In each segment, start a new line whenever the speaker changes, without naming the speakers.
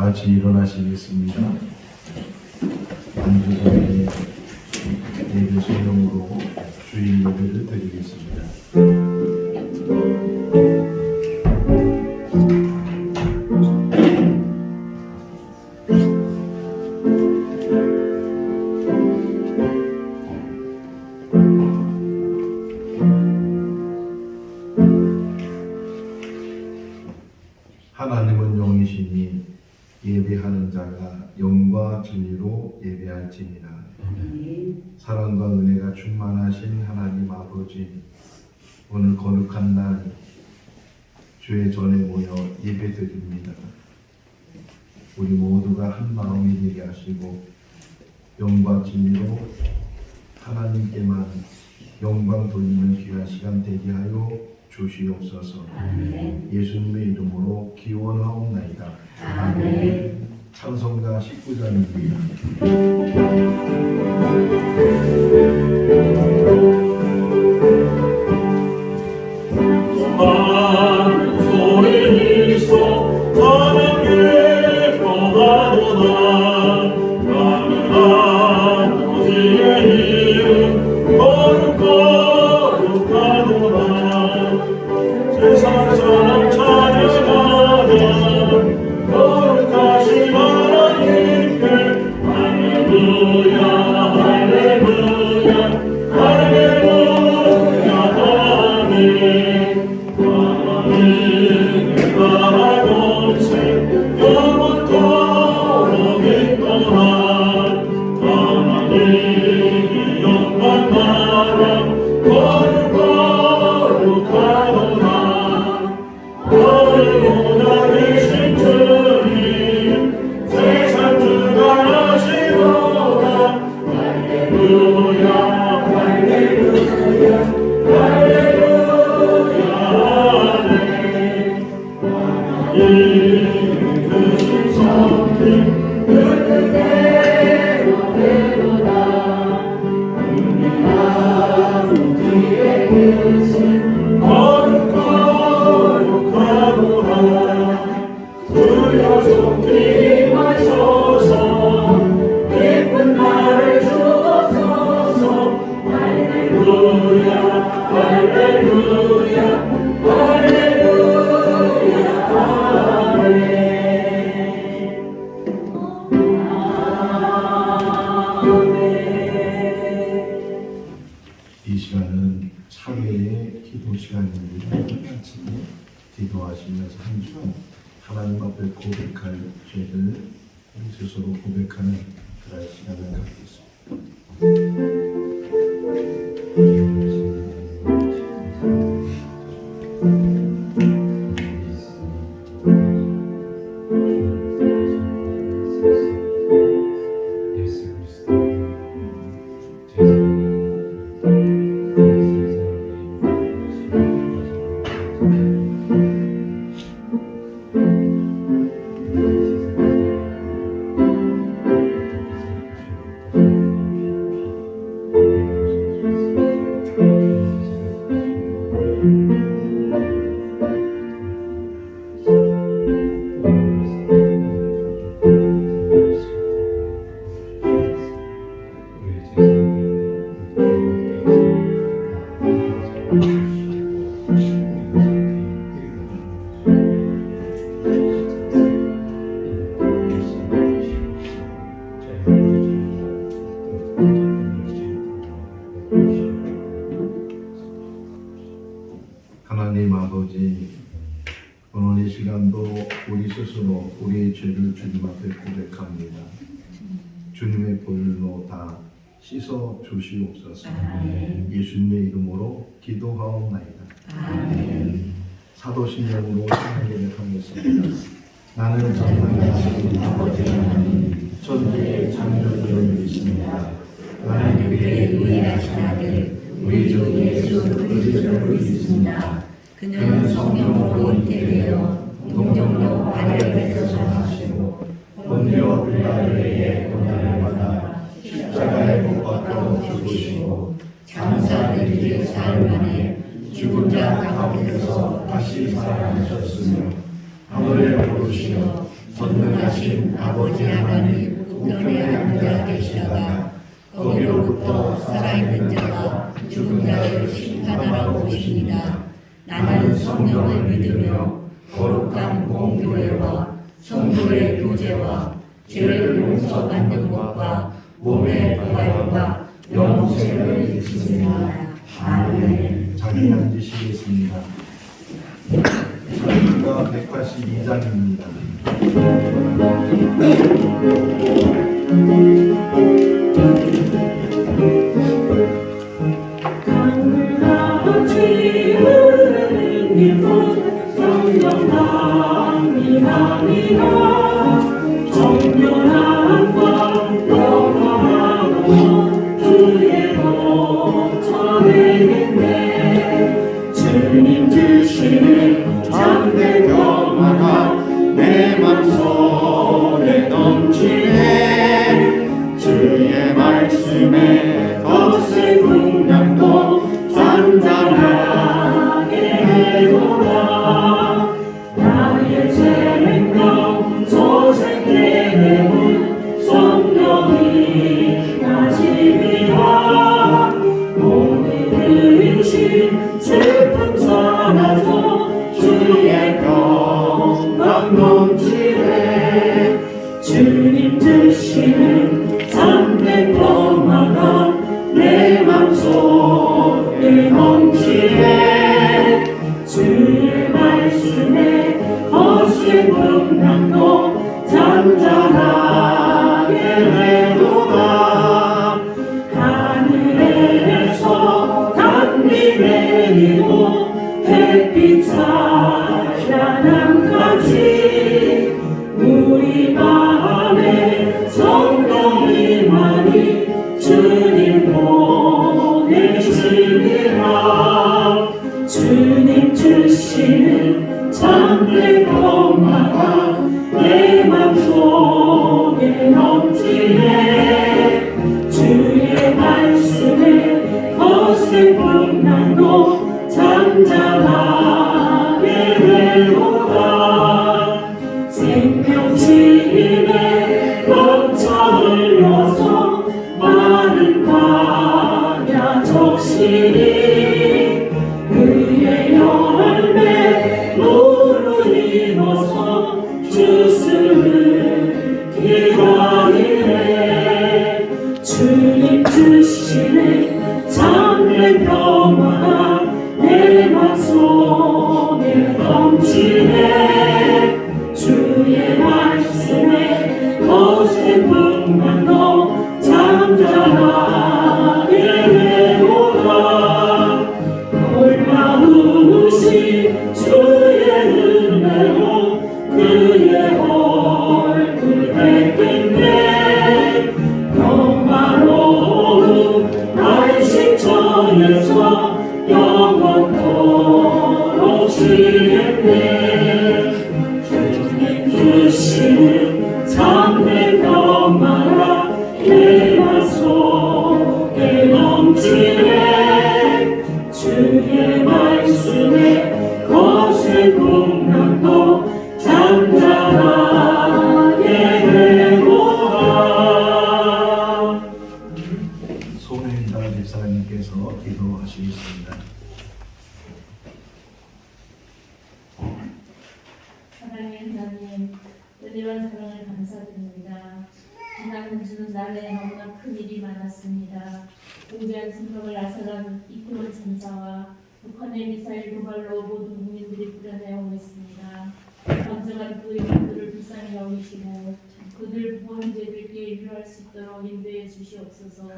같이 일어나시겠습니다. 안주 전에 예배 소명으로 주일 예배를 드리겠습니다. 하나님은 영이시니 예배하는 자가 영과 진리로 예배할지니라. 사랑과 은혜가 충만하신 하나님 아버지, 오늘 거룩한 날 주의 전에 모여 예배드립니다. 우리 모두가 한 마음이 되게 하시고 영과 진리로 하나님께만 영광 돌리는 귀한 시간 되게 하여 주시옵소서. 아멘. 예수님의 이름으로 기원하옵나이다. 아멘. 찬송가 19장입니다. 이 시간은 차례의 기도 시간입니다. 아침에 기도하시면서 한 주 하나님 앞에 고백할 죄를 우리 스스로 고백하는 그런 시간을 갖겠습니다. 하나님 아버지, 오늘 이 시간도 우리 스스로 우리의 죄를 주님 앞에 고백합니다. 주님의 보혈로 다 씻어 주시옵소서. 아멘. 예수님의 이름으로 기도하옵나이다. 아멘. 사도신경으로 신앙을 하겠습니다. 나는 전능하신 아버지 하나님, 전주의 창조주를 믿습니다. 나는 그의 유일하신 아들 우리 주 예수 그리스도를 믿습니다. 그는 성령으로 잉태되어 동정녀 마리아에게서 사시고 본디오 빌라도에 의해 고난을 받아 십자가에 못 박혀 죽으시고 장사되기 사흘 만에 죽은 자 가운데서 다시 살아나셨으며 하늘에 오르시어
전능하신 아버지 하나님 우편에 앉아 계시다가 거기로부터 살아있는 자와 죽은 자를 심판하러 오십니다. 나는 성령을 믿으며 거룩한 공교회와 성도의 교제와 죄를 용서받는 것과 몸의 부활과 영생을 믿습니다. 아멘.
자리 앉으시겠습니다. 설교가 182장입니다.
강물같이 흐르는 이곳 성령함이함이라 정결한 밤 영원하고 주의 거처에 있네. 주님 주시는 참된 평화가 내 맘속에 넘치네. 주의 말씀에 거센 풍랑도 잔잔하게 해도다. 나의 생명 소생케 되는 성령이 나시리라. 모든 근심 슬픔 사라져 주의 평강 넘치네. 주님 주시는 참된 평화가 내 맘속에 넘치네. 주의 말씀에 거센 풍랑도 잔잔하게 되도다. 하늘에서 단비 내리고 햇빛 찬란함같이 우리 마음에 성령이만이 주님 보내시리라. 주님 주시는 참된 평화가 내 맘속에 넘치네. 주의 말씀에 거센 풍랑도 잠잠하게 되도다. 생명심에 넘쳐 흘러서 마른 광야 적시니 의의 열매 노를 이뤄서 주스를 기다리네. 주님 주시네 참된 평화가 내 맘속에 넘치네. 주의 말씀에 거센 풍랑도 잠잠하게 되도다. 놀라우신 주의 은혜로 그의 얼굴 뵙겠네. 평화로운 안식처에서 영원토록 쉬겠네. 주님 주시는 참된 평화가 내 맘속에 넘치네. 주의 말씀에 거센 풍랑도 잠잠하게 되도다.
손혜인달 집사님께서 기도하시겠습니다.
사랑의 하나님, 은혜와 사랑을 감사드립니다. 지난 한 주는 날에 너무나 큰 일이 많았습니다. 공대한 생명을 앗아간 이크론 전사와 북한의 미사일 도발로 모든 국민들이 불안해하고 있습니다. 언젠간 그 영웅들을 불쌍히 여기시고 그들 부모 형제들께 위로할 수 있도록 인도해 주시옵소서.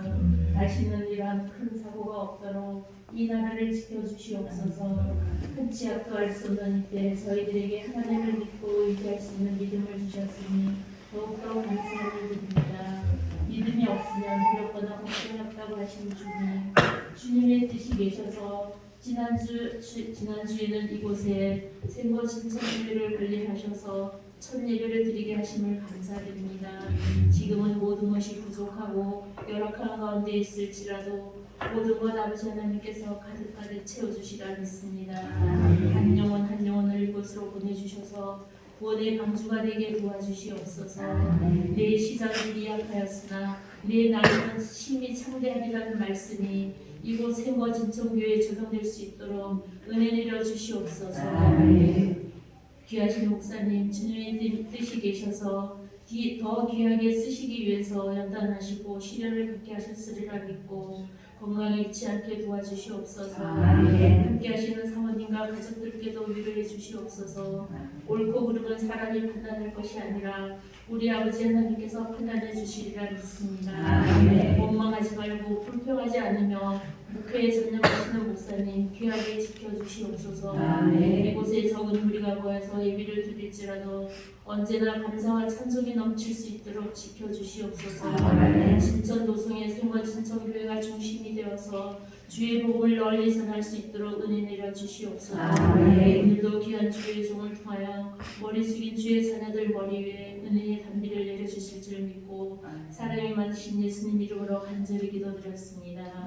다시는 이러한 큰 사고가 없도록 이 나라를 지켜주시옵소서. 흔치 약도할 수 없는 이때 저희들에게 하나님을 믿고 의지할 수 있는 믿음을 주셨으니 더욱더 감사를 드립니다. 믿음이 없으면 두렵거나 걱정이 없다고 하신 주님, 주님의 뜻이 계셔서 지난주에는 이곳에 생거 진천예배를 관리하셔서 첫 예배를 드리게 하심을 감사드립니다. 지금은 모든 것이 부족하고 열악한 가운데 있을지라도 모든 것 아버지 하나님께서 가득가득 채워주시라 믿습니다. 한 영혼 한 영혼을 이곳으로 보내주셔서 구원의 방주가 되게 도와주시옵소서. 내 시작은 미약하였으나 내 나중은 심히 창대하리라는 말씀이 이곳 생거진청교회에 적용될 수 있도록 은혜 내려 주시옵소서. 귀하신 목사님, 주님의 뜻이 계셔서 더 귀하게 쓰시기 위해서 연단하시고 시련을 겪게 하셨으리라 믿고 건강을 잃지 않게 도와주시옵소서. 함께 하시는 사모님과 가족들께도 위로해 주시옵소서. 옳고 그름은 사람이 판단할 것이 아니라 우리 아버지 하나님께서 판단해 주시리라 믿습니다. 원망하지 말고 불평하지 않으며 목회에 전념하시는 목사님 귀하게 지켜주시옵소서. 이곳에 적은 무리가 모여서 예비를 드릴지라도 언제나 감사와 찬송이 넘칠 수 있도록 지켜주시옵소서. 진천 노송의 생거진청교회가 중심이 되어서 주의 복음을 널리 전할 수 있도록 은혜 내려 주시옵소서. 오늘도 귀한 주의 종을 통하여 머리 숙인 주의 자녀들 머리 위에 은혜의 단비를 내려 주실 줄 믿고 사랑이 많으신 예수님 이름으로 간절히 기도드렸습니다.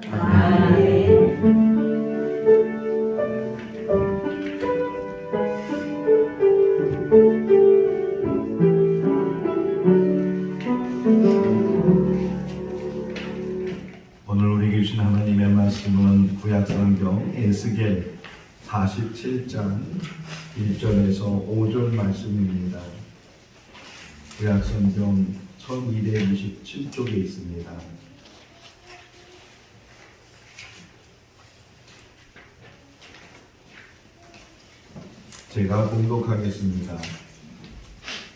오늘 우리 주신 하나님의 말씀은 구약성경 에스겔 47장 1절에서 5절 말씀입니다. 구약성경 1267쪽에 있습니다. 제가 봉독하겠습니다.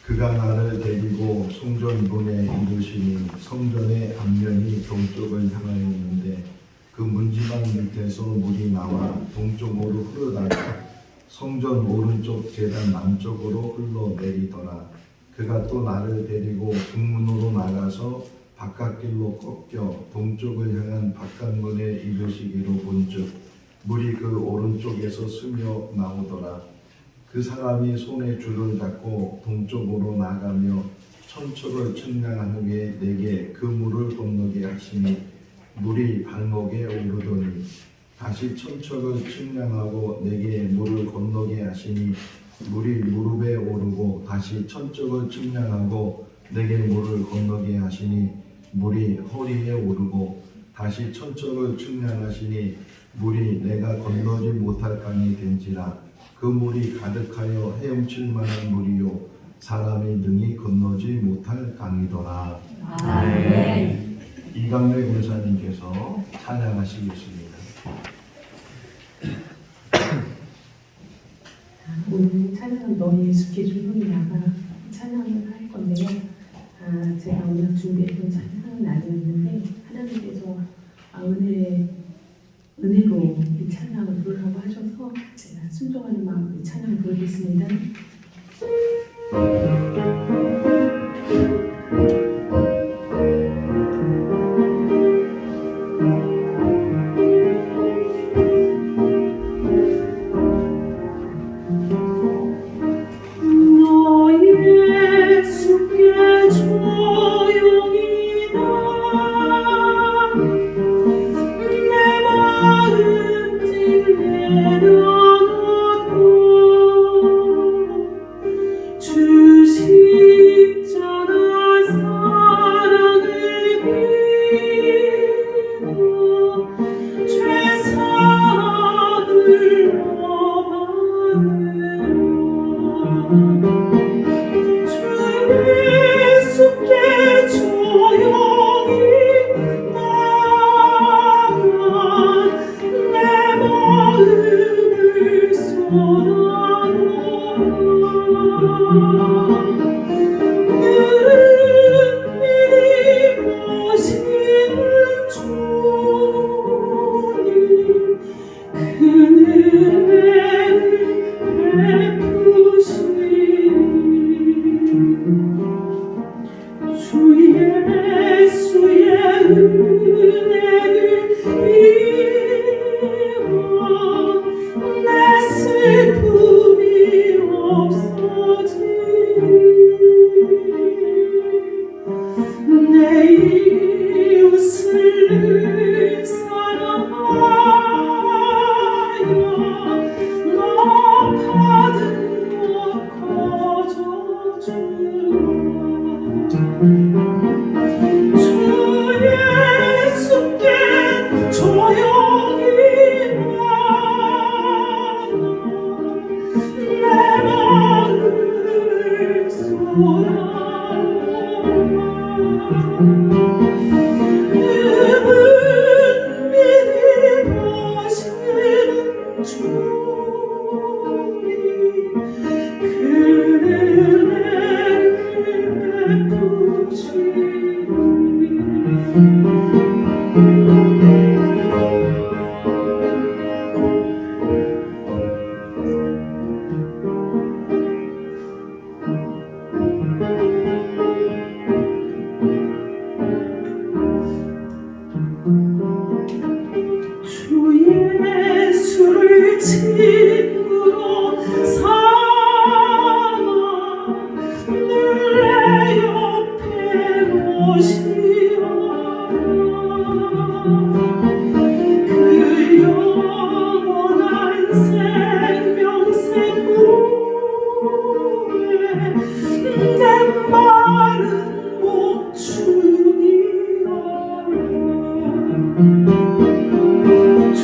그가 나를 데리고 성전 문에 이르시니 성전의 앞면이 동쪽을 향하였는데 그 문지방 밑에서 물이 나와 동쪽으로 흐르다가 성전 오른쪽 제단 남쪽으로 흘러내리더라. 그가 또 나를 데리고 북문으로 나가서 바깥길로 꺾여 동쪽을 향한 바깥문에 이르시기로 본즉 물이 그 오른쪽에서 스며 나오더라. 그 사람이 손에 줄을 잡고 동쪽으로 나가며 천척을 측량한 후에 내게 그 물을 건너게 하시니 물이 발목에 오르더니 다시 천척을 측량하고 내게 물을 건너게 하시니 물이 무릎에 오르고 다시 천척을 측량하고 내게 물을 건너게 하시니 물이 허리에 오르고 다시 천척을 측량하시니 물이 내가 건너지 못할 강이 된지라. 그 물이 가득하여 헤엄칠 만한 물이요 사람이 능히 건너지 못할 강이더라. 이강래 권사님께서 찬양하시겠습니다.
오늘 찬양은 너의 스케줄이야가 찬양을 할 건데요. 제가 오늘 준비했던 찬양은 아니었는데 하나님께서 은혜로 이 찬양을 부르라고 하셔서 제가 순종하는 마음으로 이 찬양을 부르겠습니다.
받은 것 거저 예수를 친구로 삼아 늘 내 옆에 모시어 그 영원한 생명샘물에 내 마른 목 주니라. 주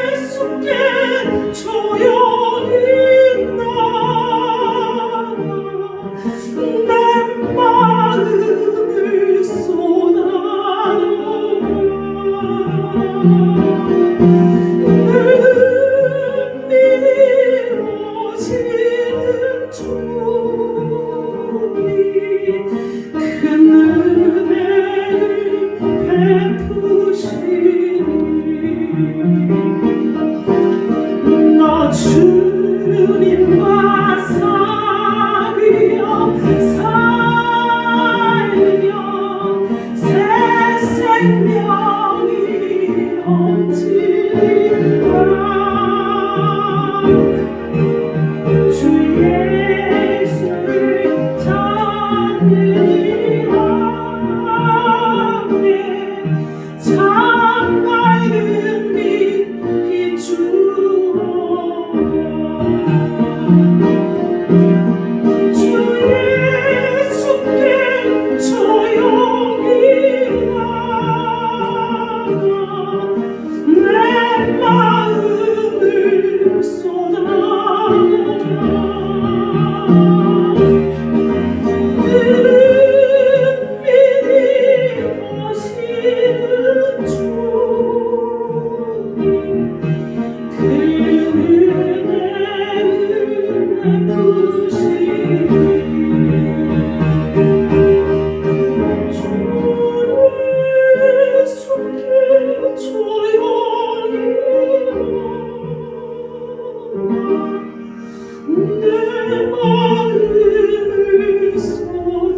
예수께 조용히 나가 내 마음을 쏟아놓아 눈물이 오시는 주님 큰 은혜를 베푸시니 너 주님과 사귀어 살며 새 생명이 넘치리라. 주 예수를 찾으리라. 참 맑은 빛이 주어 주 예수께 조용히 나가 내 마음을 쏟아놓아 은밀히 오시는 주님 그 은혜를 베푸시니 주 예수께 조용히 내 마음을 쏟아놓아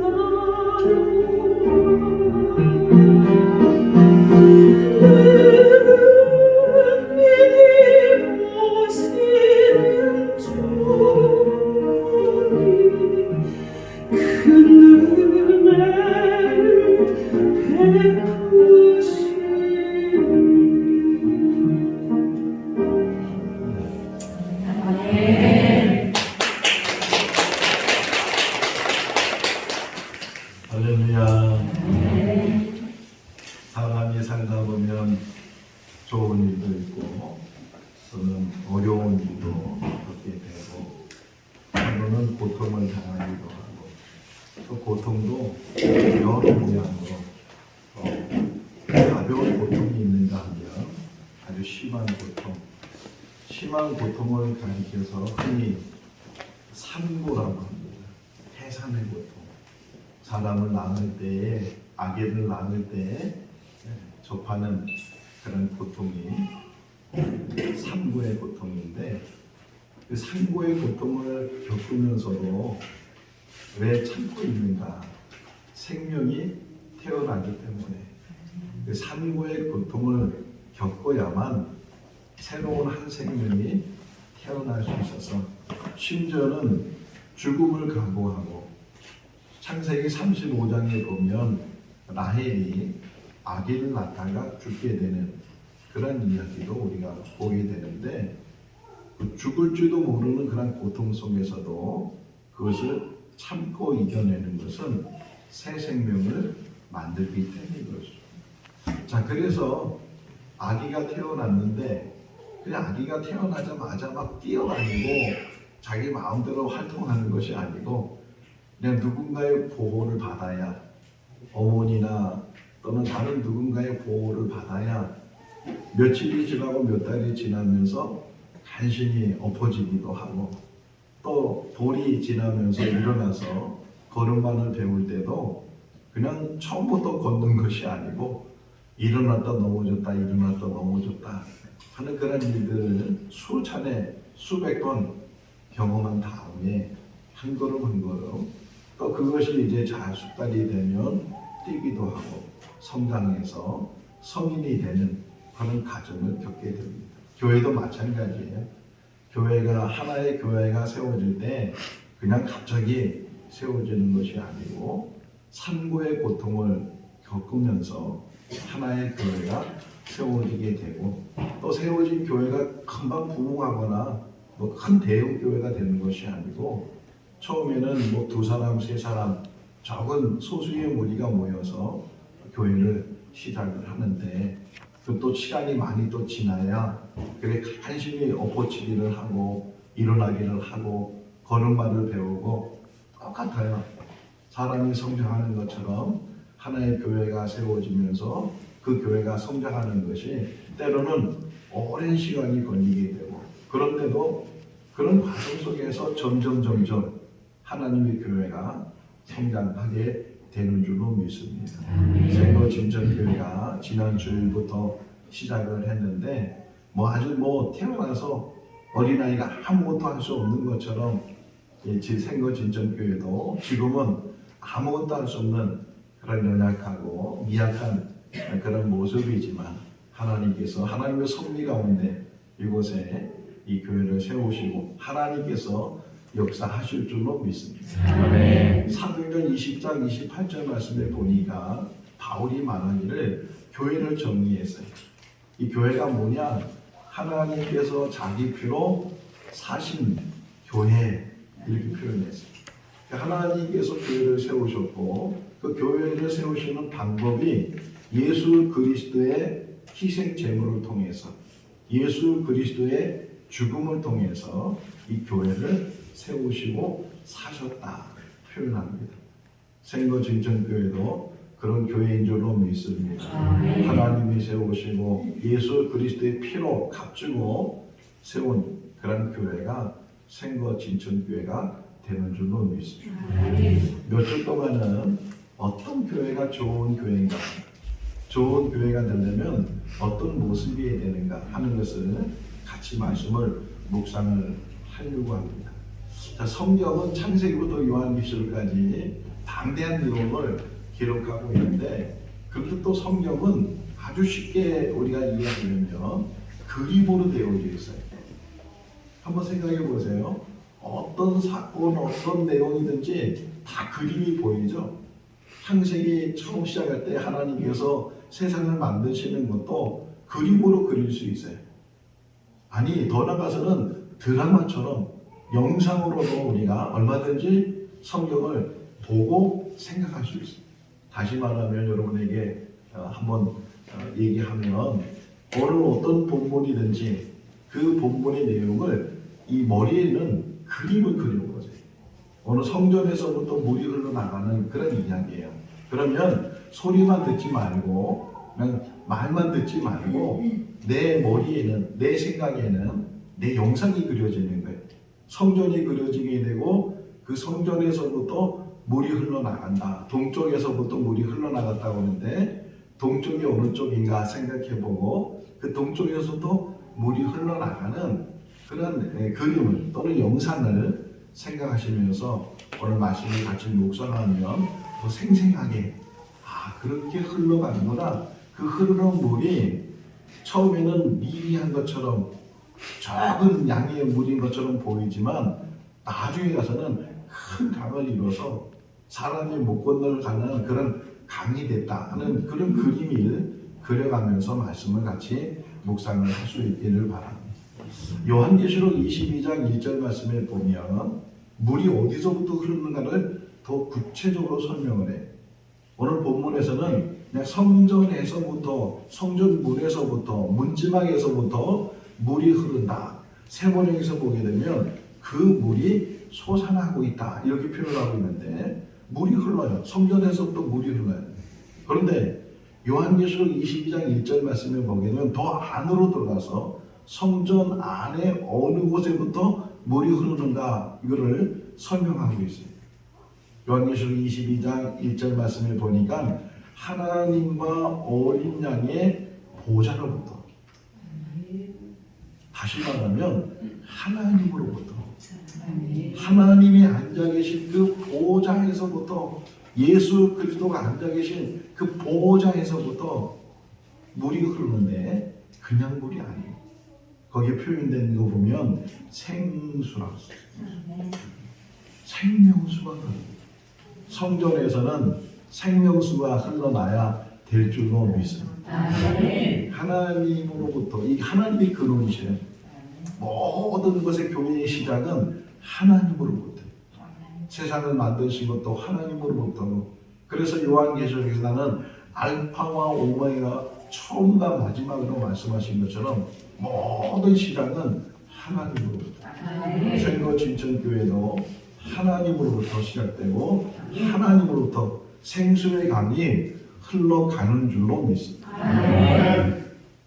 은밀히 오시는 주님 큰 은혜를
할렐루야. 사람이 살다 보면 좋은 일도 있고 또는 어려운 일도 겪게 되고 때로는 고통을 당하기도 하고 또 고통도 여러 모양으로 가벼운 고통이 있는가 하면 아주 심한 고통을 가리켜서 흔히 산고라고 합니다. 해산의 고통. 사람을 낳을 때에 아기를 낳을 때에 접하는 그런 고통이 산고의 고통인데 그 산고의 고통을 겪으면서도 왜 참고 있는가? 생명이 태어나기 때문에 그 산고의 고통을 겪어야만 새로운 한 생명이 태어날 수 있어서 심지어는 죽음을 각오하고 창세기 35장에 보면 라헬이 아기를 낳다가 죽게 되는 그런 이야기도 우리가 보게 되는데 죽을지도 모르는 그런 고통 속에서도 그것을 참고 이겨내는 것은 새 생명을 만들기 때문인 것이죠. 자, 그래서 아기가 태어났는데 그냥 아기가 태어나자마자 막 뛰어다니고 자기 마음대로 활동하는 것이 아니고 그냥 누군가의 보호를 받아야 어머니나 또는 다른 누군가의 보호를 받아야 며칠이 지나고 몇 달이 지나면서 간신히 엎어지기도 하고 또 돌이 지나면서 일어나서 걸음만을 배울 때도 그냥 처음부터 걷는 것이 아니고 일어났다 넘어졌다 일어났다 넘어졌다 하는 그런 일들을 수차례 수백 번 경험한 다음에 한 걸음 한 걸음 또 그것이 이제 잘 숙달이 되면 뛰기도 하고 성장해서 성인이 되는 그런 과정을 겪게 됩니다. 교회도 마찬가지예요. 교회가 하나의 교회가 세워질 때 그냥 갑자기 세워지는 것이 아니고 산고의 고통을 겪으면서 하나의 교회가 세워지게 되고 또 세워진 교회가 금방 부흥하거나 뭐 큰 대형 교회가 되는 것이 아니고 처음에는 뭐 2사람, 3사람 적은 소수의 무리가 모여서 교회를 시작을 하는데 또 시간이 많이 또 지나야 그래 간신히 엎어치기를 하고 일어나기를 하고 걸음마를 배우고 똑같아요. 사람이 성장하는 것처럼 하나의 교회가 세워지면서 그 교회가 성장하는 것이 때로는 오랜 시간이 걸리게 되고 그런데도 그런 과정 속에서 점점 하나님의 교회가 성장하게 되는 줄로 믿습니다. 생거 진천교회가 지난 주일부터 시작을 했는데 아주 태어나서 어린아이가 아무것도 할 수 없는 것처럼 생거 진천교회도 지금은 아무것도 할 수 없는 그런 연약하고 미약한 그런 모습이지만 하나님께서 하나님의 섭리 가운데 이곳에 이 교회를 세우시고 하나님께서 역사하실 줄로 믿습니다. 사도행전 20장 28절 말씀에 보니까 바울이 말하기를 교회를 정리했어요. 이 교회가 뭐냐? 하나님께서 자기 피로 사신 교회 이렇게 표현했어요. 하나님께서 교회를 세우셨고 그 교회를 세우시는 방법이 예수 그리스도의 희생 제물을 통해서 예수 그리스도의 죽음을 통해서 이 교회를 세우시고 사셨다 표현합니다. 생거 진천교회도 그런 교회인 줄로 믿습니다. 하나님이 세우시고 예수 그리스도의 피로 값주고 세운 그런 교회가 생거 진천교회가 되는 줄로 믿습니다. 몇 주 동안은 어떤 교회가 좋은 교회인가, 좋은 교회가 되려면 어떤 모습이 되는가 하는 것을 같이 말씀을 묵상을 하려고 합니다. 자, 성경은 창세기부터 요한계시록까지 방대한 내용을 기록하고 있는데 그런데 또 성경은 아주 쉽게 우리가 이해하려면 그림으로 되어져 있어요. 한번 생각해 보세요. 어떤 사건, 어떤 내용이든지 다 그림이 보이죠. 창세기 처음 시작할 때 하나님께서 세상을 만드시는 것도 그림으로 그릴 수 있어요. 아니 더 나아가서는 드라마처럼 영상으로도 우리가 얼마든지 성경을 보고 생각할 수 있어요. 다시 말하면 여러분에게 한번 얘기하면 어느 어떤 본문이든지 그 본문의 내용을 이 머리에는 그림을 그리는 거죠. 어느 성전에서부터 물이 흘러나가는 그런 이야기예요. 그러면 소리만 듣지 말고 그냥 말만 듣지 말고 내 머리에는 내 생각에는 내 영상이 그려지는 거예요. 성전이 그려지게 되고 그 성전에서부터 물이 흘러나간다. 동쪽에서부터 물이 흘러나갔다고 하는데 동쪽이 어느 쪽인가 생각해보고 그 동쪽에서도 물이 흘러나가는 그런 그림을 또는 영상을 생각하시면서 오늘 말씀을 같이 묵상하면 더 생생하게 그렇게 흘러가는구나. 그 흐르는 물이 처음에는 미비한 것처럼 적은 양의 물인 것처럼 보이지만 나중에 가서는 큰 강을 이뤄서 사람이 못 건너가는 그런 강이 됐다 하는 그런 그림을 그려가면서 말씀을 같이 묵상을 할 수 있기를 바랍니다. 요한계시록 22장 1절 말씀에 보면 물이 어디서부터 흐르는가를 더 구체적으로 설명을 해요. 오늘 본문에서는 그냥 성전에서부터 성전문에서부터 문지방에서부터 물이 흐른다. 세번역에서 보게 되면 그 물이 솟아나고 있다 이렇게 표현하고 있는데 물이 흘러요. 성전에서부터 물이 흘러요. 그런데 요한계시록 22장 1절 말씀을 보게 되면 더 안으로 들어가서 성전 안에 어느 곳에부터 물이 흐르는가 이거를 설명하고 있어요. 요한계시록 22장 1절 말씀을 보니까 하나님과 어린 양의 보좌로부터, 다시 말하면 하나님으로부터, 하나님이 앉아 계신 그 보좌에서부터, 예수 그리스도가 앉아 계신 그 보좌에서부터 물이 흐르는데 그냥 물이 아니에요. 거기에 표현된 거 보면 생수라고 써요. 생명수가 흐릅니다. 성전에서는 생명수가 흘러나야 될 줄로 믿습니다. 하나님으로부터, 이 하나님이 근원이셔요. 모든 것의 교회의 시작은 하나님으로부터. 세상을 만드신 것도 하나님으로부터. 그래서 요한계시록에서 나는 알파와 오메가, 처음과 마지막으로 말씀하신 것처럼 모든 시작은 하나님으로부터. 생거 진천교회도 하나님으로부터 시작되고 하나님으로부터 생수의 강이 흘러가는 줄로 믿습니다.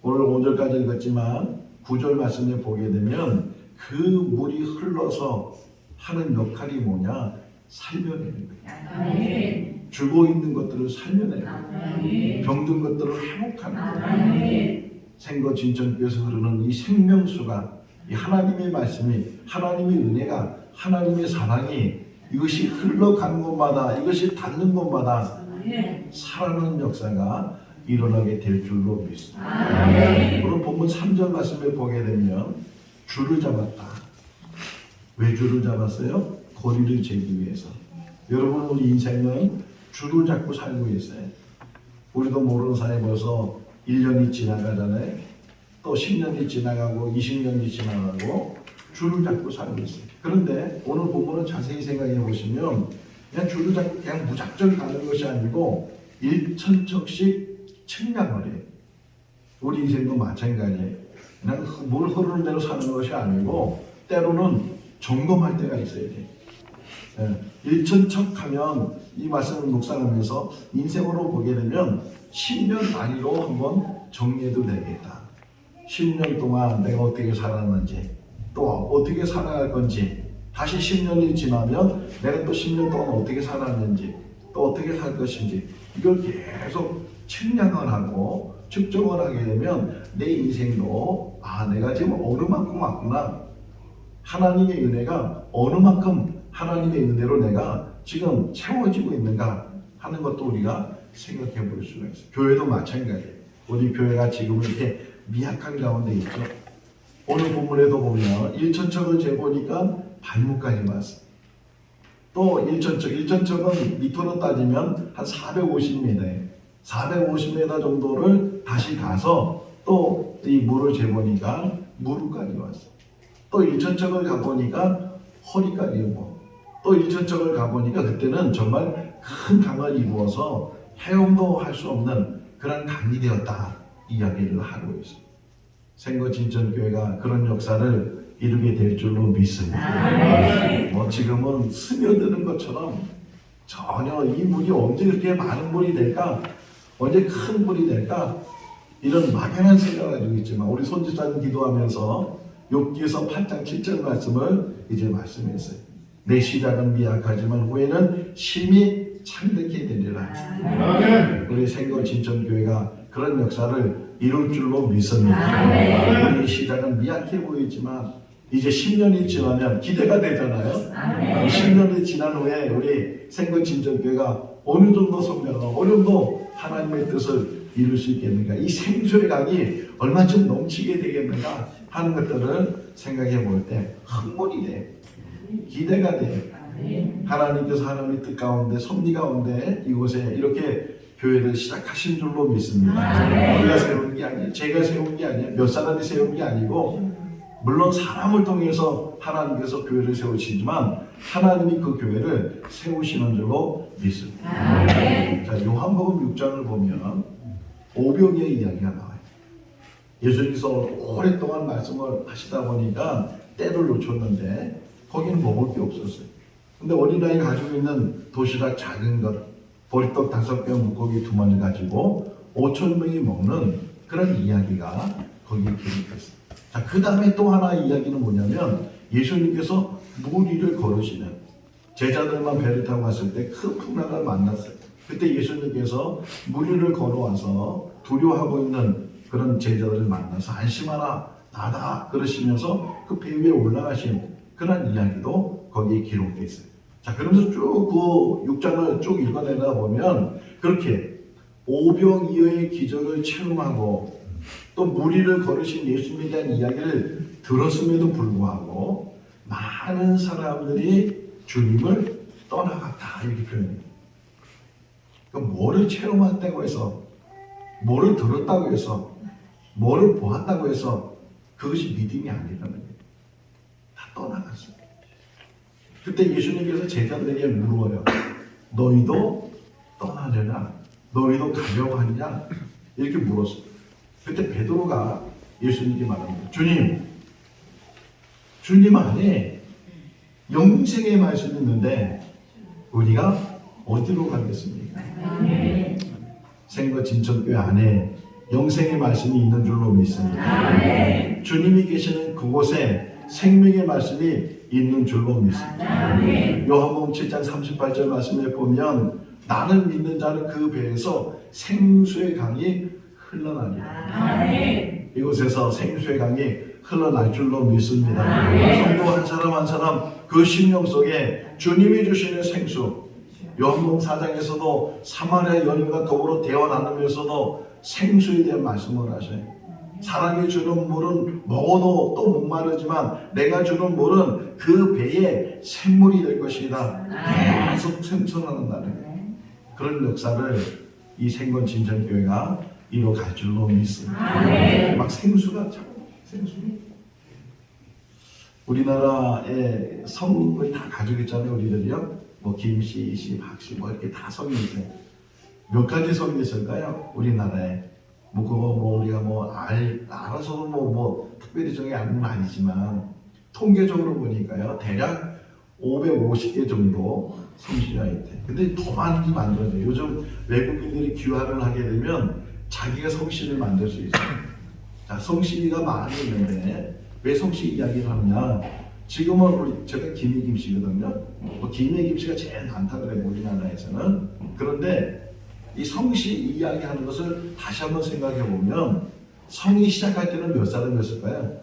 오늘 5절까지 읽었지만 9절 말씀을 보게 되면 그 물이 흘러서 하는 역할이 뭐냐? 살려내는 거예요. 죽어 있는 것들을 살려내는 거예요. 병든 것들을 회복하는 거예요. 생거 진천교회에서 흐르는 이 생명수가, 이 하나님의 말씀이, 하나님의 은혜가, 하나님의 사랑이 이것이 흘러가는 곳마다, 이것이 닿는 곳마다 살아나는 역사가 일어나게 될 줄로 믿습니다. 오늘 본문 3절 말씀을 보게 되면 줄을 잡았다. 왜 줄을 잡았어요? 거리를 재기 위해서. 여러분, 우리 인생은 줄을 잡고 살고 있어요. 우리도 모르는 사이에 벌써 1년이 지나가잖아요. 또 10년이 지나가고 20년이 지나가고 줄을 잡고 살고 있어요. 그런데 오늘 본문을 자세히 생각해 보시면 그냥 줄을 잡고 그냥 무작정 가는 것이 아니고 일천척씩 측량을 해요. 우리 인생도 마찬가지예요. 그냥 물 흐르는 대로 사는 것이 아니고 때로는 점검할 때가 있어야 돼요. 일천척하면 이 말씀을 묵상하면서 인생으로 보게 되면 10년 단위로 한번 정리해도 되겠다. 10년 동안 내가 어떻게 살았는지, 또 어떻게 살아갈 건지, 다시 10년이 지나면 내가 또 10년 동안 어떻게 살았는지, 또 어떻게 살 것인지, 이걸 계속 측량을 하고 측정을 하게 되면 내 인생도 내가 지금 어느 만큼 왔구나, 하나님의 은혜가 어느 만큼 하나님의 은혜로 내가 지금 채워지고 있는가 하는 것도 우리가 생각해 볼 수가 있어요. 교회도 마찬가지예요. 우리 교회가 지금 이렇게 미약한 가운데 있죠. 오늘 본문에도 보면 일천척을 재보니까 발목까지 왔어요. 또 일천척은 미터로 따지면 한 450m예요. 450m 정도를 다시 가서 또 이 물을 재보니까 무릎까지 왔어요. 또 일천척을 가보니까 허리까지 오고, 또 일천척을 가보니까 그때는 정말 큰 강을 이루어서 헤엄도 할 수 없는 그런 강이 되었다 이야기를 하고 있습니다. 생거 진천교회가 그런 역사를 이루게 될 줄로 믿습니다. 지금은 스며드는 것처럼 전혀 이 물이 언제 이렇게 많은 물이 될까, 언제 큰 물이 될까, 이런 막연한 생각을 가지고 있지만 우리 손지사님 기도하면서 욥기서 8장 7절 말씀을 이제 말씀했어요. 내 시작은 미약하지만 후에는 심히 창백해 되리라. 우리 생거 진천교회가 그런 역사를 이룰 줄로 믿습니다. 우리 시작은 미약해 보이지만 이제 10년이 지나면 기대가 되잖아요. 10년이 지난 후에 우리 생거 진천교회가 어느 정도 성장하고 어느 정도 하나님의 뜻을 이룰 수 있겠는가, 이 생수의 강이 얼마쯤 넘치게 되겠는가 하는 것들을 생각해 볼 때 흥분이 돼, 기대가 돼. 하나님께서 하나님의 뜻 가운데, 섭리 가운데 이곳에 이렇게 교회를 시작하신 줄로 믿습니다. 우리가 세운 게 아니에요. 제가 세운 게 아니에요. 몇 사람이 세운 게 아니고, 물론 사람을 통해서 하나님께서 교회를 세우시지만 하나님이 그 교회를 세우시는 줄로 믿습니다. 자, 요한복음 6장을 보면 오병이의 이야기가 나와요. 예수님께서 오랫동안 말씀을 하시다 보니까 때를 놓쳤는데 거기는 먹을 게 없었어요. 근데 어린아이가 가지고 있는 도시락 작은 것, 보리떡 5개, 물고기 2마리 가지고 5천 명이 먹는 그런 이야기가 거기에 기록됐어요. 자, 그 다음에 또 하나 이야기는 뭐냐면 예수님께서 무리를 걸으시는 제자들만 배를 타고 갔을 때 큰 풍랑을 만났어요. 그때 예수님께서 무리를 걸어와서 두려워하고 있는 그런 제자들을 만나서 안심하라 나다 그러시면서 그 배 위에 올라가신 그런 이야기도 거기에 기록되어 있어요. 자, 그러면서 쭉 그 6장을 쭉 읽어내다 보면 그렇게 오병이어의 기적을 체험하고 또 무리를 걸으신 예수님에 대한 이야기를 들었음에도 불구하고 많은 사람들이 주님을 떠나갔다 이렇게 표현해요. 그러니까 뭐를 체험했다고 해서 뭐를 들었다고 해서 뭐를 보았다고 해서 그것이 믿음이 아니라는 거예요. 다 떠나갔어요. 그때 예수님께서 제자들에게 물어요. 너희도 떠나려나? 너희도 가려고 하느냐? 이렇게 물었어요. 그때 베드로가 예수님께 말합니다. 주님 안에 영생의 말씀이 있는데 우리가 어디로 가겠습니까? 생거 진천교회 안에 영생의 말씀이 있는 줄로 믿습니다. 주님이 계시는 그곳에 생명의 말씀이 있는 줄로 믿습니다. 요한복음 7장 38절 말씀에 보면 나를 믿는 자는 그 배에서 생수의 강이 흘러나리라. 이곳에서 생수의 강이 흘러날 줄로 믿습니다. 성도 한 사람 한 사람 그 심령 속에 주님이 주시는 생수, 요한복음 4장에서도 사마리아 여인과 더불어 대화 나누면서도 생수에 대한 말씀을 하셔요. 사람이 주는 물은 먹어도 또 목마르지만 내가 주는 물은 그 배에 샘물이 될 것이다. 계속 샘솟아난다는 그런 역사를 이 생건 진천교회가 이뤄갈 줄로 믿습니다. 막 생수가 참 생수. 우리나라의 성을 다 가지고 있잖아요. 우리들이요. 뭐 김씨, 씨, 박씨 뭐 이렇게 다 성이 있어요. 몇 가지 성이 있을까요? 우리나라에. 뭐 그거 뭐 우리가 뭐 알아서도 뭐 특별히 정의 아는 건 아니지만 통계적으로 보니까요 대략 550개 정도 성씨가 있대. 근데 더 많이 만들어져요. 요즘 외국인들이 귀화를 하게 되면 자기가 성씨를 만들 수 있어요. 자, 성씨가 많이 있는데 왜 성씨 이야기를 하느냐? 지금은 우리 제가 김희김 씨거든요. 뭐 김희김 씨가 제일 많다 그래요 우리나라에서는. 그런데 이 성씨 이야기하는 것을 다시 한번 생각해 보면 성이 시작할 때는 몇 사람이었을까요?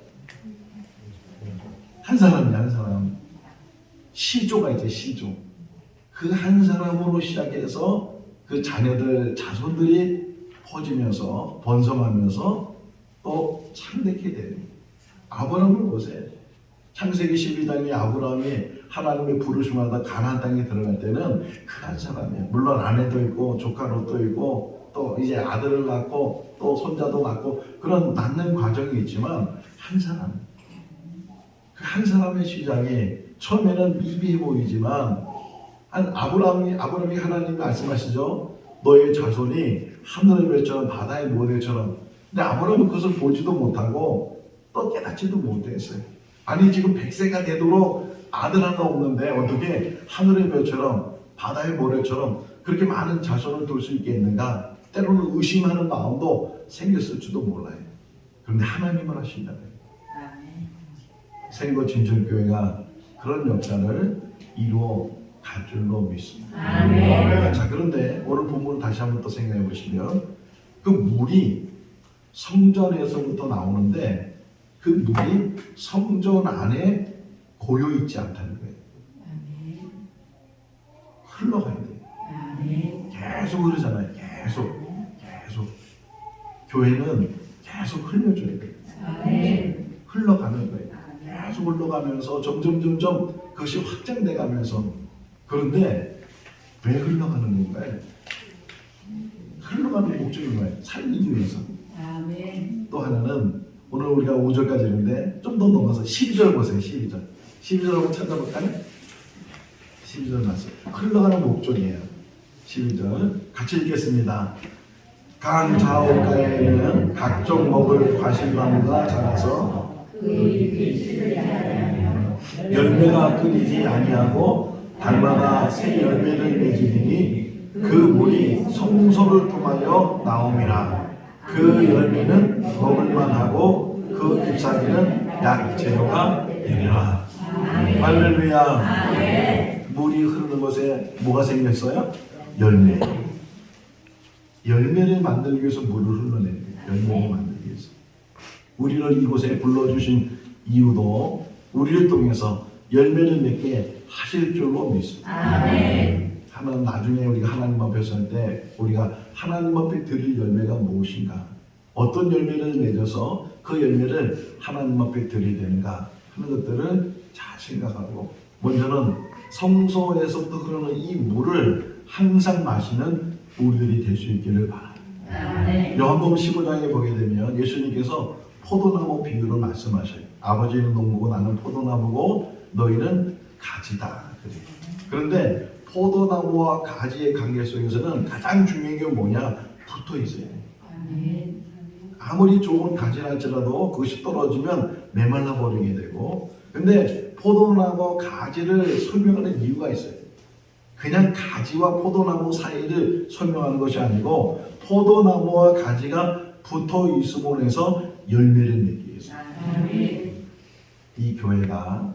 한 사람이야, 한 사람. 시조가 이제 시조. 그 한 사람으로 시작해서 그 자녀들, 자손들이 퍼지면서 번성하면서 또 창대케 돼요. 아브라함을 보세요. 창세기 12장에 아브라함이 하나님의 부르심마다 가나안 땅에 들어갈 때는 그 한 사람이에요. 물론 아내도 있고 조카 롯도 있고 또 이제 아들을 낳고 또 손자도 낳고 그런 낳는 과정이 있지만 한 사람. 그 한 사람의 시작이 처음에는 미비해 보이지만 아브라함이 하나님이 말씀하시죠. 너의 자손이 하늘의 별처럼 바다의 모래처럼. 근데 아브라함은 그것을 보지도 못하고 또 깨닫지도 못했어요. 아니 지금 100세가 되도록 아들 하나 없는데 어떻게 하늘의 별처럼 바다의 모래처럼 그렇게 많은 자손을 둘 수 있겠는가? 때로는 의심하는 마음도 생겼을지도 몰라요. 그런데 하나님은 하신다고요. 생거 진천교회가 그런 역사를 이루어 갈 줄로 믿습니다. 자, 그런데 오늘 본문을 다시 한번 또 생각해 보시면 그 물이 성전에서부터 나오는데 그 물이 성전 안에 고여 있지 않다는 거예요. 흘러가야 돼요. 계속 흐르잖아요. 계속. 교회는 계속 흘려줘야 돼요. 흘러가는 거예요. 계속 흘러가면서 점점 그것이 확장돼 가면서. 그런데 왜 흘러가는 건가요? 흘러가는 목적이 뭐예요? 살리기 위해서. 또 하나는 오늘 우리가 5절까지 했는데 좀 더 넘어서 12절 보세요. 12절 한번 찾아볼까요? 12절 말씀. 흘러가는 목적이에요. 12절 같이 읽겠습니다. 강 좌우가에는 각종 먹을 과실나무가 자라서 열매가 끊이지 아니하고 달마다 새 열매를 맺으니 그 물이 성소를 통하여 나옴이라. 그 열매는 먹을만하고 그 잎사귀는 약재료가 되리라. 할렐루야. 물이 흐르는 곳에 뭐가 생겼어요? 열매. 열매를 만들기 위해서 물을 흘러내는 거예요. 열매를 만들기 위해서. 우리를 이곳에 불러주신 이유도 우리를 통해서 열매를 맺게 하실 줄로 믿습니다. 하나님, 나중에 우리가 하나님 앞에 설 때 우리가 하나님 앞에 드릴 열매가 무엇인가, 어떤 열매를 맺어서 그 열매를 하나님 앞에 드려야 되는가 하는 것들을 잘 생각하고, 먼저는 성소에서부터 흐르는 이 물을 항상 마시는 우리들이 될 수 있기를 바랍니다. 요한복음 15장에 보게 되면 예수님께서 포도나무 비유를 말씀하셔요. 아버지는 농부고 나는 포도나무고 너희는 가지다. 그런데 포도나무와 가지의 관계 속에서는 가장 중요한 게 뭐냐? 붙어 있어요. 아무리 좋은 가지라 할지라도 그것이 떨어지면 메말라 버리게 되고, 근데 포도나무와 가지를 설명하는 이유가 있어요. 그냥 가지와 포도나무 사이를 설명하는 것이 아니고 포도나무와 가지가 붙어 있음으로 해서 열매를 맺기 위해서. 이 교회가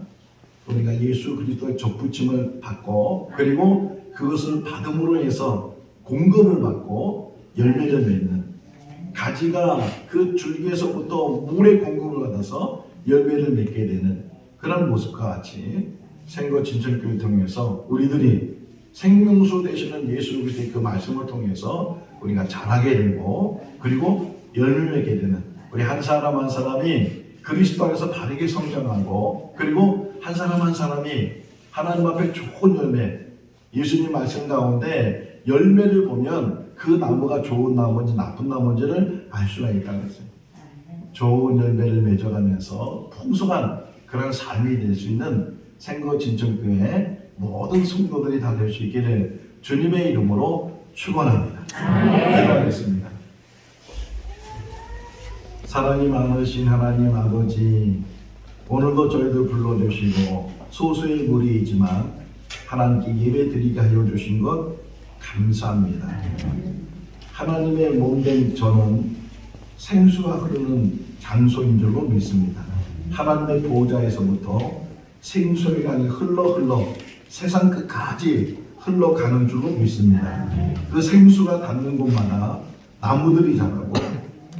우리가 예수 그리스도의 접붙임을 받고, 그리고 그것을 받음으로 해서 공급을 받고 열매를 맺는, 가지가 그 줄기에서부터 물의 공급을 받아서 열매를 맺게 되는 그런 모습과 같이 생거 진천교회를 통해서 우리들이 생명수 되시는 예수 그리스도의 그 말씀을 통해서 우리가 자라게 되고, 그리고 열매를 맺게 되는, 우리 한 사람 한 사람이 그리스도 안에서 바르게 성장하고, 그리고 한 사람 한 사람이 하나님 앞에 좋은 열매, 예수님 말씀 가운데 열매를 보면 그 나무가 좋은 나무인지 나쁜 나무인지를 알 수가 있다는 거죠. 좋은 열매를 맺어가면서 풍성한 그런 삶이 될 수 있는 생거 진천교회 모든 성도들이 다 될 수 있기를 주님의 이름으로 축원합니다. 기도하겠습니다. 사랑이 많으신 하나님 아버지, 오늘도 저희들 불러주시고 소수의 무리이지만 하나님께 예배드리게 하여 주신 것 감사합니다. 하나님의 몸된 저는 생수가 흐르는 장소인 줄로 믿습니다. 하나님의 보좌에서부터 생수의 강이 흘러 세상 끝까지 흘러가는 줄로 믿습니다. 그 생수가 닿는 곳마다 나무들이 자라고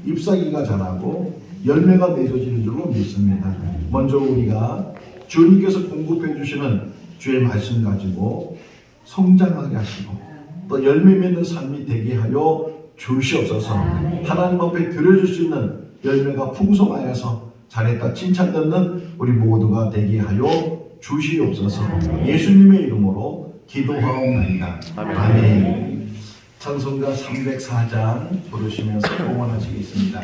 잎사귀가 자라고 열매가 맺어지는 줄로 믿습니다. 먼저 우리가 주님께서 공급해 주시는 주의 말씀 가지고 성장하게 하시고 또 열매 맺는 삶이 되게 하여 주시옵소서. 하나님 앞에 드려줄 수 있는 열매가 풍성하여서 잘했다 칭찬 듣는 우리 모두가 되게 하여 주시옵소서. 예수님의 이름으로 기도하옵나이다. 아멘. 찬송가 304장 부르시면서 봉헌하시겠습니다.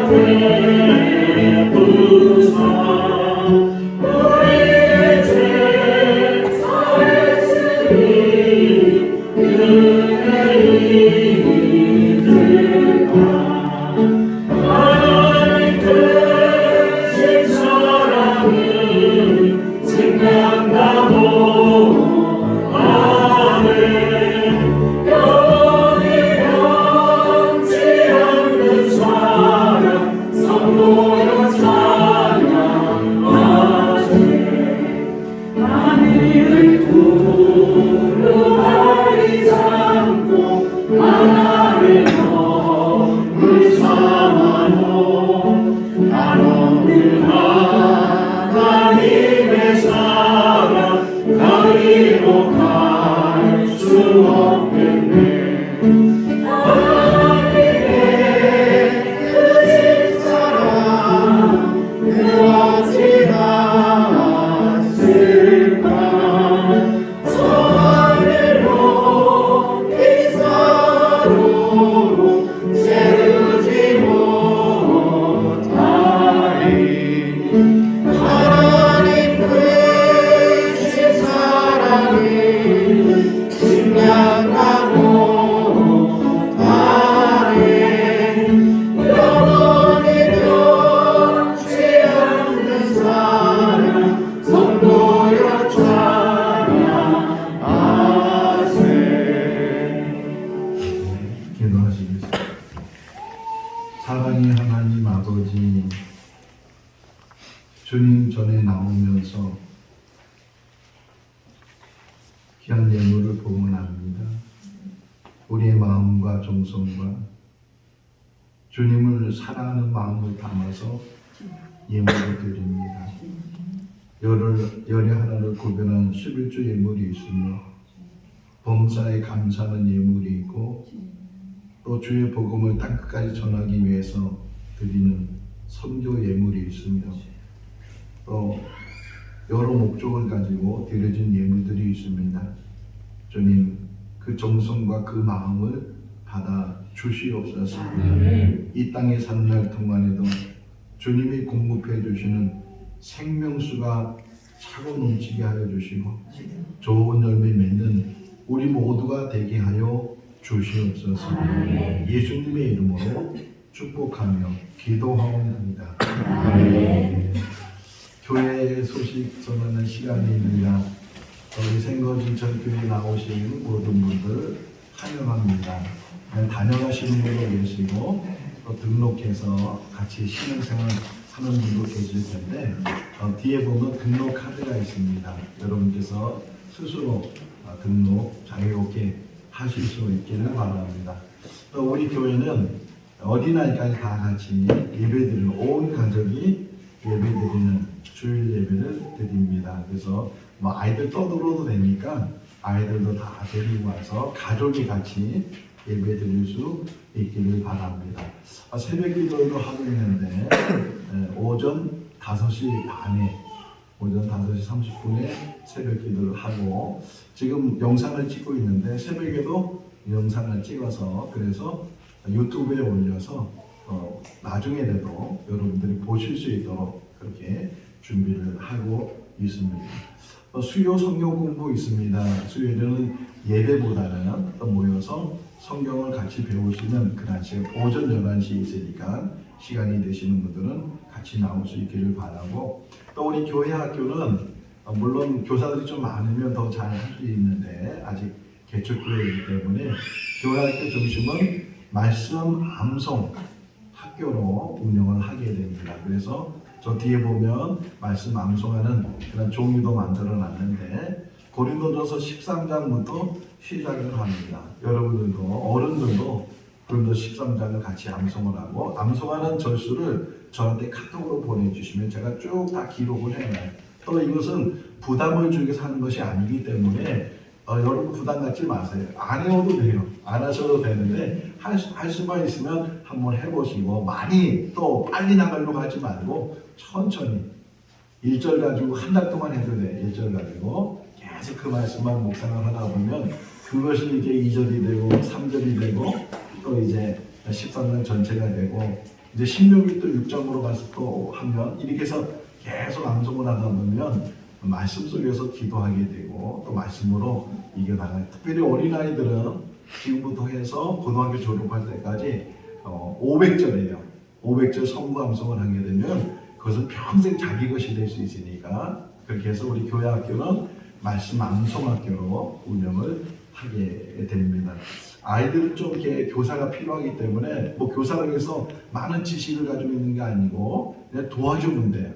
사랑의 부산
사랑의 하나님 아버지, 주님 전에 나오면서 귀한 예물을 봉헌합니다. 우리의 마음과 정성과 주님을 사랑하는 마음을 담아서 예물을 드립니다. 열의 하나를 구별한 11조 예물이 있으며 범사에 감사하는 예물이 있고 또 주의 복음을 땅끝까지 전하기 위해서 드리는 선교 예물이 있으며 또 여러 목적을 가지고 드려진 예물들이 있습니다. 주님, 그 정성과 그 마음을 받아 주시옵소서. 이 땅에 사는 날 동안에도 주님이 공급해 주시는 생명수가 차고 넘치게 하여 주시고 좋은 열매 맺는 우리 모두가 되게 하여 주시옵소서. 예수님의 이름으로 축복하며 기도하옵나이다. 교회 소식 전하는 시간입니다. 우리 생거진천교회에 나오신 모든 분들 환영합니다. 다녀가시는 분도 계시고 또 등록해서 같이 신앙생활 하는 분도 계실 텐데 뒤에 보면 등록 카드가 있습니다. 여러분께서 스스로 등록 자유롭게 하실 수 있기를 바랍니다. 또 우리 교회는 어린아이까지 다 같이 예배드리는 온 가족이 예배드리는 주일 예배를 드립니다. 그래서 뭐 아이들 떠들어도 되니까 아이들도 다 데리고 와서 가족이 같이 예배 드릴 수 있기를 바랍니다. 새벽 기도도 하고 있는데 오전 5시 반에 오전 5시 30분에 새벽 기도를 하고 지금 영상을 찍고 있는데 새벽에도 영상을 찍어서 그래서 유튜브에 올려서 나중에라도 여러분들이 보실 수 있도록 그렇게 준비를 하고 있습니다. 수요 성경 공부 있습니다. 수요일은 예배보다는 또 모여서 성경을 같이 배울 수 있는 그런 시간 오전 11시에 있으니까 시간이 되시는 분들은 같이 나올 수 있기를 바라고 또 우리 교회 학교는 물론 교사들이 좀 많으면 더 잘 할 수 있는데 아직 개척교회이기 때문에 교회 학교 중심은 말씀 암송 학교로 운영을 하게 됩니다. 그래서 저 뒤에 보면 말씀 암송하는 그런 종이도 만들어 놨는데 고린도전서 13장부터 시작을 합니다. 여러분들도 어른들도 고린도 13장을 같이 암송을 하고 암송하는 절수를 저한테 카톡으로 보내주시면 제가 쭉 다 기록을 해놔요. 또 이것은 부담을 주기 위해서 하는 것이 아니기 때문에 여러분 부담 갖지 마세요. 안 해도 돼요. 안 하셔도 되는데 할 수만 있으면 한번 해보시고 많이 또 빨리 나가려고 하지 말고 천천히 1절 가지고 한 달 동안 해도 돼. 1절 가지고 계속 그 말씀만 묵상을 하다 보면 그것이 이제 2절이 되고 3절이 되고 또 이제 13장 전체가 되고 이제 신명기 또 6장으로 가서 또 하면 이렇게 해서 계속 암송을 하다 보면 말씀 속에서 기도하게 되고 또 말씀으로 이겨나가요. 특별히 어린아이들은 지금부터 해서 고등학교 졸업할 때까지 500절이에요. 500절 성부 암송을 하게 되면 그것은 평생 자기 것이 될 수 있으니까 그렇게 해서 우리 교회 학교는 말씀 암송학교로 운영을 하게 됩니다. 아이들은 좀 이렇게 교사가 필요하기 때문에 뭐 교사를 해서 많은 지식을 가지고 있는 게 아니고 그냥 도와주면 돼요.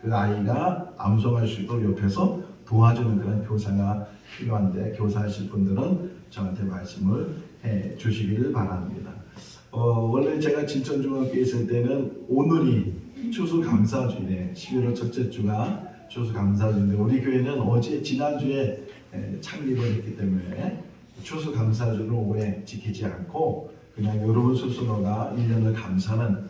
그 아이가 암송할 수 있도록 옆에서 도와주는 그런 교사가 필요한데 교사하실 분들은 저한테 말씀을 해 주시기를 바랍니다. 원래 제가 진천중학교에 있을 때는 오늘이 추수감사주일에 11월 첫째 주가 추수감사주인데 우리 교회는 지난주에 창립을 했기 때문에 추수감사주를 오래 지키지 않고 그냥 여러분 스스로가 1년을 감사하는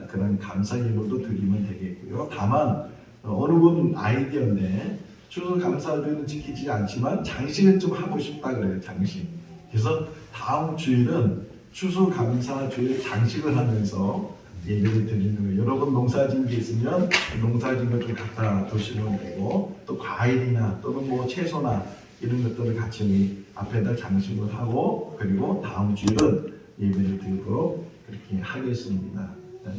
그런 감사 예물도 드리면 되겠고요. 다만 어느 분 아이디어인데 추수감사주일은 지키지 않지만 장식은 좀 하고 싶다 그래요. 장식. 그래서 다음 주일은 추수감사주일 장식을 하면서 예배를 드리는 거예요. 여러분 농사진 게 있으면 농사진 거 좀 갖다 두시면 되고 또 과일이나 또는 뭐 채소나 이런 것들을 같이 우리 앞에다 장식을 하고 그리고 다음 주일은 예배를 드리도록 그렇게 하겠습니다.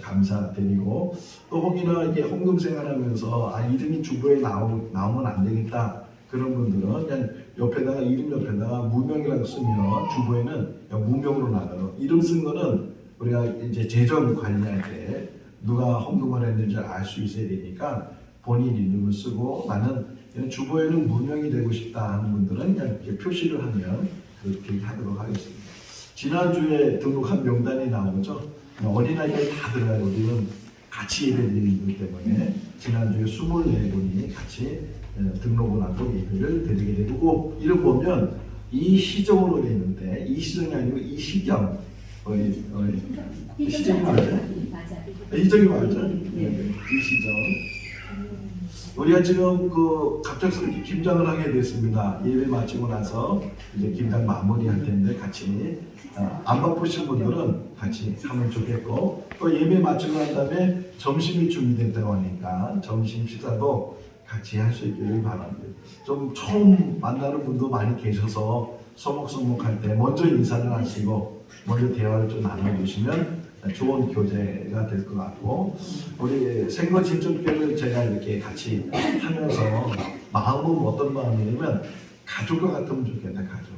감사드리고 또 혹이나 이게 헌금 생활하면서 이름이 주보에 나오면 안 되겠다 그런 분들은 그냥 이름 옆에다가 무명이라고 쓰면 주보에는 그냥 무명으로 나가요. 이름 쓴 거는 우리가 이제 재정 관리할 때 누가 헌금을 했는지 알 수 있어야 되니까 본인 이름을 쓰고 나는 주보에는 무명이 되고 싶다 하는 분들은 그냥 이렇게 표시를 하면 그렇게 하도록 하겠습니다. 지난주에 등록한 명단이 나오죠. 어린아이까지 다 들어가요. 우리는 같이 예배드리는 분 때문에 지난주에 24분이 같이 등록을 하고 예배를 드리게 되고 이를 보면 이 시정으로 되어 있는데 이 시정이 아니고 이 시경 시정이 맞아요? 이정이 맞아요? 이 시정 우리가 지금 그 갑작스럽게 김장을 하게 됐습니다. 예배 마치고 나서 이제 김장 마무리할 텐데 같이 안 바쁘신 분들은 같이 하면 좋겠고 또 예배 마치고 난 다음에 점심이 준비된다고 하니까 점심 식사도 같이 할 수 있기를 바랍니다. 좀 처음 만나는 분도 많이 계셔서 서먹서먹할 때 먼저 인사를 하시고 먼저 대화를 좀 나눠주시면 좋은 교제가 될 것 같고 우리 생거진천교회를 제가 이렇게 같이 하면서 마음은 어떤 마음이냐면 가족과 같으면 좋겠다. 가족.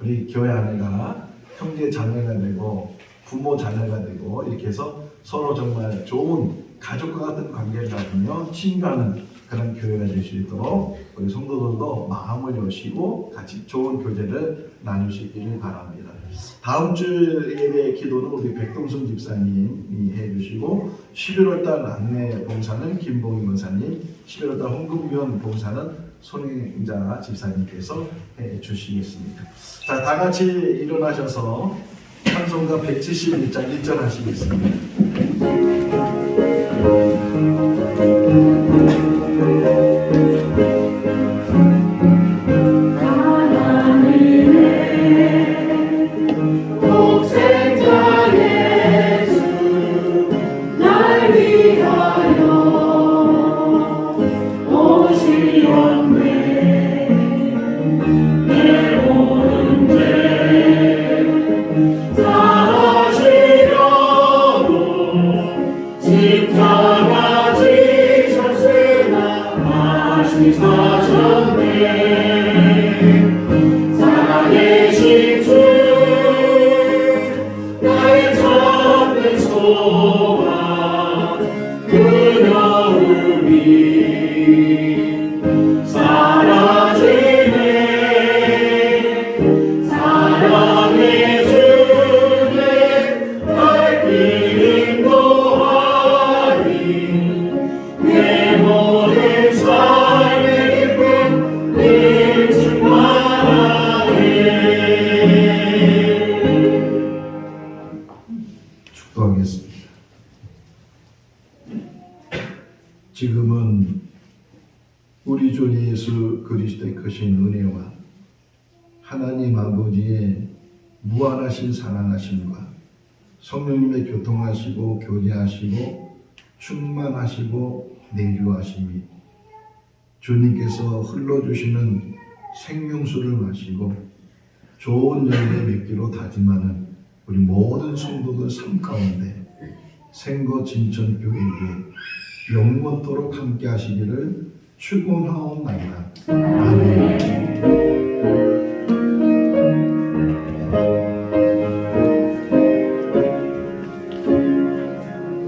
우리 교회 안에가 형제 자매가 되고 부모 자녀가 되고 이렇게 해서 서로 정말 좋은 가족과 같은 관계를 가지며 친구하는 그런 교회가 될 수 있도록 우리 성도들도 마음을 여시고 같이 좋은 교제를 나눌 수 있기를 바랍니다. 다음 주 예배 기도는 우리 백동순 집사님이 해주시고 11월달 안내 봉사는 김봉희 권사님, 11월달 헌금위원 봉사는 손행자 집사님께서 해주시겠습니다. 자, 다 같이 일어나셔서 찬송가 171장 1절 하시겠습니다. 축도하겠습니다. 지금은 우리 주 예수 그리스도의 크신 은혜와 하나님 아버지의 무한하신 사랑하심과 성령님의 교통하시고 교제하시고 충만하시고 내주하심이 주님께서 흘러주시는 생명수를 마시고 좋은 열매 맺기로 다짐하는 우리 모든 성도들 삶 가운데 생거 진천교회에 영원토록 함께 하시기를 축원하옵나이다. 아멘.